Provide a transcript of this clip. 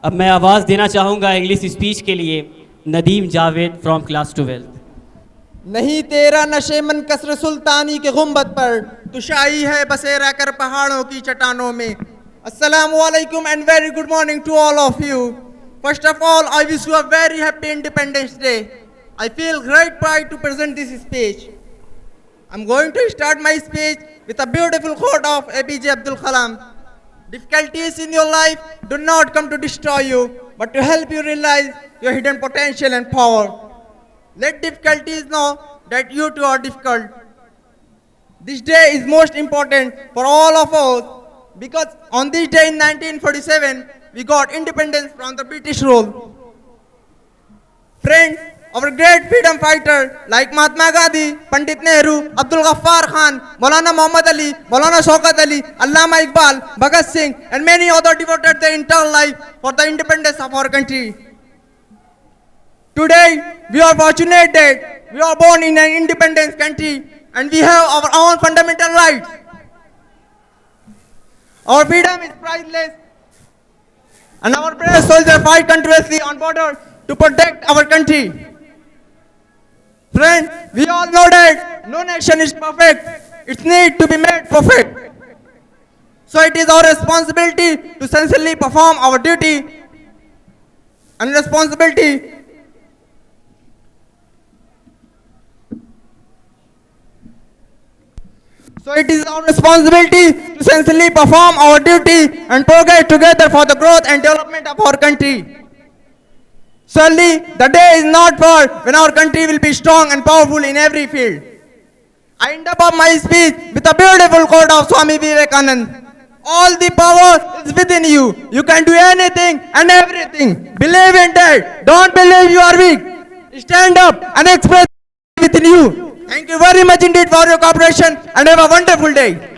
अब मैं आवाज़ देना चाहूँगा इंग्लिश स्पीच के लिए नदीम जावेद फ्रॉम क्लास 12। नहीं तेरा नशे मन कसर सुल्तानी के गुंबद पर, तू शाही है बसेरा कर पहाड़ों की चट्टानों में। अस्सलामु अलैकुम and very good morning to all of you. First of all, I wish you a very happy Independence Day. I feel great pride to present this speech. I'm going to start my speech with a beautiful quote of APJ Abdul Kalam. Difficulties in your life do not come to destroy you, but to help you realize your hidden potential and power. Let difficulties know that you too are difficult. This day is most important for all of us because on this day in 1947, we got independence from the British rule. Friends, our great freedom fighter like Mahatma Gandhi, Pandit Nehru, Abdul Ghaffar Khan, Maulana Muhammad Ali, Maulana Shaukat Ali, Allama Iqbal, Bhagat Singh and many others devoted their entire life for the independence of our country. Today, we are fortunate that we are born in an independent country and we have our own fundamental rights. Our freedom is priceless and our brave soldiers fight continuously on border to protect our country. Friends, we all know that no nation is perfect. It needs to be made perfect. So it is our responsibility to sincerely perform our duty and responsibility. So it is our responsibility to sincerely perform our duty and progress together for the growth and development of our country. Surely, the day is not far when our country will be strong and powerful in every field. I end up my speech with a beautiful quote of Swami Vivekananda. All the power is within you. You can do anything and everything. Believe in that. Don't believe you are weak. Stand up and express within you. Thank you very much indeed for your cooperation and have a wonderful day.